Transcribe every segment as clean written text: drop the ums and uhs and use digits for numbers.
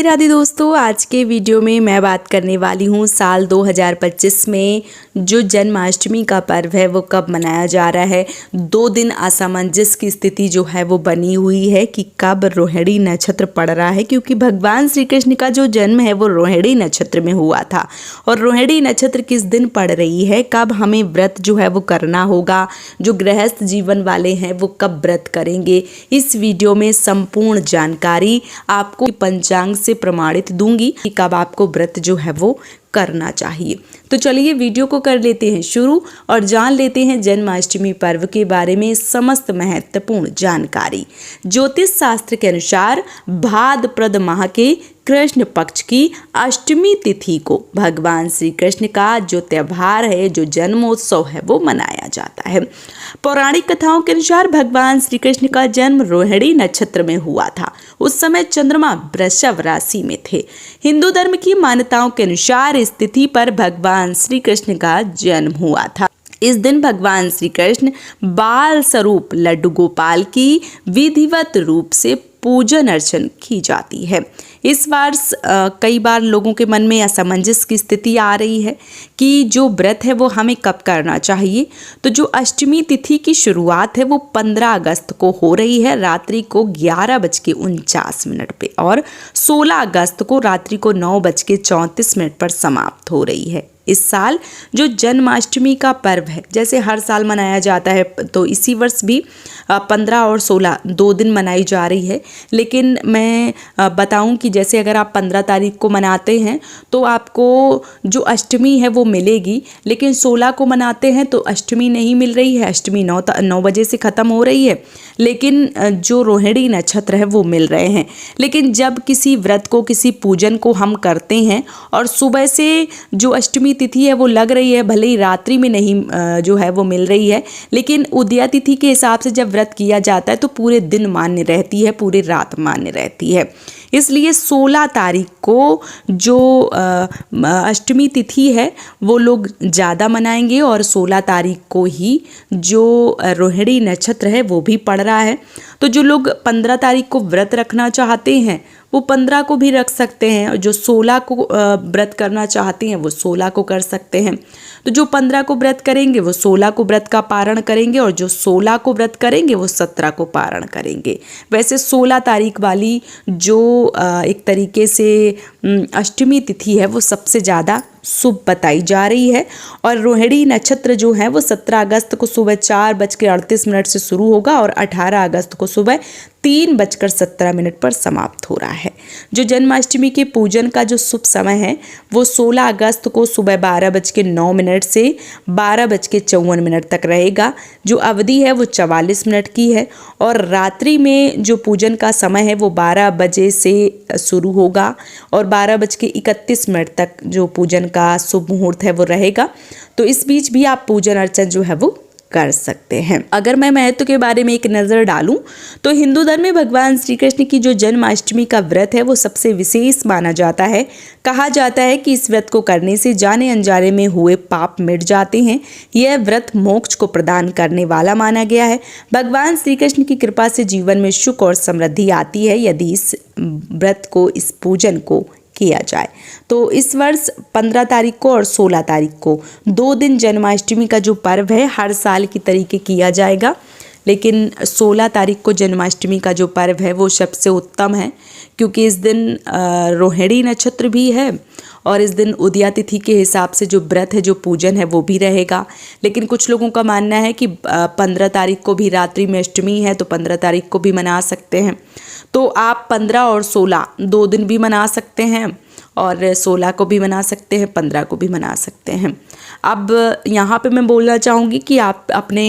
राधे दोस्तों, आज के वीडियो में मैं बात करने वाली हूँ साल 2025 में जो जन्माष्टमी का पर्व है वो कब मनाया जा रहा है। 2 दिन असमंजस की स्थिति जो है वो बनी हुई है कि कब रोहिणी नक्षत्र पड़ रहा है, क्योंकि भगवान श्री कृष्ण का जो जन्म है वो रोहिणी नक्षत्र में हुआ था और रोहिणी नक्षत्र किस दिन पड़ रही है, कब हमें व्रत जो है वो करना होगा, जो गृहस्थ जीवन वाले हैं वो कब व्रत करेंगे, इस वीडियो में संपूर्ण जानकारी आपको पंचांग से प्रमाणित दूंगी कि कब आपको व्रत जो है वो करना चाहिए। तो चलिए वीडियो को कर लेते हैं शुरू और जान लेते हैं जन्माष्टमी पर्व के बारे में समस्त महत्वपूर्ण जानकारी। ज्योतिष शास्त्र के अनुसार भाद्रपद माह के कृष्ण पक्ष की अष्टमी तिथि को भगवान श्री कृष्ण का जो त्यौहार है, जो जन्मोत्सव है वो मनाया जाता है। पौराणिक कथाओं के अनुसार भगवान श्री कृष्ण का जन्म रोहिणी नक्षत्र में हुआ था। उस समय चंद्रमा वृषभ राशि में थे। हिंदू धर्म की मान्यताओं के अनुसार इस तिथि पर भगवान श्री कृष्ण का जन्म हुआ था। इस दिन भगवान श्री कृष्ण बाल स्वरूप लड्डू गोपाल की विधिवत रूप से पूजन अर्चन की जाती है। इस बार कई बार लोगों के मन में असमंजस की स्थिति आ रही है कि जो व्रत है वो हमें कब करना चाहिए। तो जो अष्टमी तिथि की शुरुआत है वो 15 अगस्त को हो रही है, रात्रि को 11:49 पे, और 16 अगस्त को रात्रि को 9:34 पर समाप्त हो रही है। इस साल जो जन्माष्टमी का पर्व है, जैसे हर साल मनाया जाता है, तो इसी वर्ष भी 15 और 16 2 दिन मनाई जा रही है। लेकिन मैं बताऊं कि जैसे अगर आप 15 तारीख को मनाते हैं तो आपको जो अष्टमी है वो मिलेगी, लेकिन 16 को मनाते हैं तो अष्टमी नहीं मिल रही है। अष्टमी 9 बजे से ख़त्म हो रही है, लेकिन जो रोहिणी नक्षत्र है वो मिल रहे हैं। लेकिन जब किसी व्रत को, किसी पूजन को हम करते हैं और सुबह से जो अष्टमी तिथि है वो लग रही है, भले ही रात्रि में नहीं जो है वो मिल रही है, लेकिन उदया तिथि के हिसाब से जब व्रत किया जाता है तो पूरे दिन मान्य रहती है, पूरे रात मान्य रहती है। इसलिए 16 तारीख को जो अष्टमी तिथि है वो लोग ज़्यादा मनाएंगे और 16 तारीख को ही जो रोहिणी नक्षत्र है वो भी पड़ रहा है। तो जो लोग 15 तारीख को व्रत रखना चाहते हैं वो 15 को भी रख सकते हैं, और जो 16 को व्रत करना चाहते हैं वो 16 को कर सकते हैं। तो जो 15 को व्रत करेंगे वो 16 को व्रत का पारण करेंगे, और जो 16 को व्रत करेंगे वो 17 को पारण करेंगे। वैसे 16 तारीख वाली जो एक तरीके से अष्टमी तिथि है वो सबसे ज़्यादा शुभ बताई जा रही है। और रोहिणी नक्षत्र जो है वो 17 अगस्त को सुबह 4:38 से शुरू होगा और 18 अगस्त को सुबह 3:17 पर समाप्त हो रहा है। जो जन्माष्टमी के पूजन का जो शुभ समय है वो 16 अगस्त को सुबह 12:09 से 12:54 तक रहेगा। जो अवधि है वो 44 मिनट की है, और रात्रि में जो पूजन का समय है वो 12 बजे से शुरू होगा और 12:31 तक जो पूजन का शुभ मुहूर्त है वो रहेगा। तो इस बीच भी आप पूजन अर्चन जो है वो कर सकते हैं। अगर मैं महत्व के बारे में एक नज़र डालूं तो हिंदू धर्म में भगवान श्री कृष्ण की जो जन्माष्टमी का व्रत है वो सबसे विशेष माना जाता है। कहा जाता है कि इस व्रत को करने से जाने अनजाने में हुए पाप मिट जाते हैं। यह व्रत मोक्ष को प्रदान करने वाला माना गया है। भगवान श्री कृष्ण की कृपा से जीवन में सुख और समृद्धि आती है यदि इस व्रत को, इस पूजन को किया जाए। तो इस वर्ष 15 तारीख को और 16 तारीख को 2 दिन जन्माष्टमी का जो पर्व है हर साल की तरीके किया जाएगा, लेकिन 16 तारीख को जन्माष्टमी का जो पर्व है वो सबसे उत्तम है, क्योंकि इस दिन रोहिणी नक्षत्र भी है और इस दिन उदया तिथि के हिसाब से जो व्रत है, जो पूजन है वो भी रहेगा। लेकिन कुछ लोगों का मानना है कि 15 तारीख को भी रात्रि में अष्टमी है तो 15 तारीख को भी मना सकते हैं। तो आप 15 और 16 2 दिन भी मना सकते हैं, और 16 को भी मना सकते हैं, 15 को भी मना सकते हैं। अब यहाँ पे मैं बोलना चाहूँगी कि आप अपने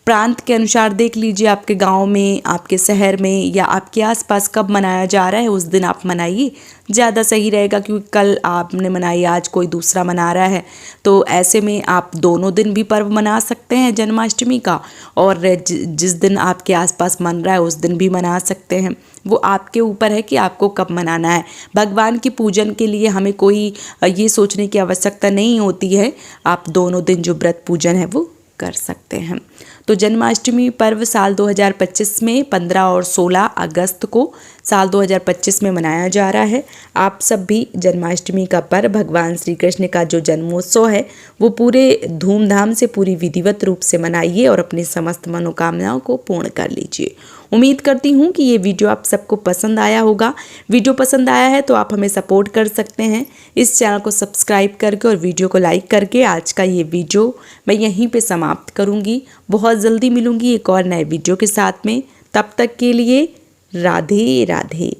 प्रांत के अनुसार देख लीजिए, आपके गांव में, आपके शहर में या आपके आसपास कब मनाया जा रहा है, उस दिन आप मनाइए, ज़्यादा सही रहेगा। क्योंकि कल आपने मनाई, आज कोई दूसरा मना रहा है, तो ऐसे में आप दोनों दिन भी पर्व मना सकते हैं जन्माष्टमी का, और जिस दिन आपके आसपास मन रहा है उस दिन भी मना सकते हैं। वो आपके ऊपर है कि आपको कब मनाना है। भगवान की पूजन के लिए हमें कोई ये सोचने की आवश्यकता नहीं होती है, आप दोनों दिन जो व्रत पूजन है वो कर सकते हैं। तो जन्माष्टमी पर्व साल 2025 में 15 और 16 अगस्त को साल 2025 में मनाया जा रहा है। आप सब भी जन्माष्टमी का पर्व, भगवान श्री कृष्ण का जो जन्मोत्सव है वो पूरे धूमधाम से, पूरी विधिवत रूप से मनाइए और अपनी समस्त मनोकामनाओं को पूर्ण कर लीजिए। उम्मीद करती हूँ कि ये वीडियो आप सबको पसंद आया होगा। वीडियो पसंद आया है तो आप हमें सपोर्ट कर सकते हैं इस चैनल को सब्सक्राइब करके और वीडियो को लाइक करके। आज का ये वीडियो मैं यहीं पे समाप्त करूँगी। बहुत जल्दी मिलूँगी एक और नए वीडियो के साथ में। तब तक के लिए राधे राधे।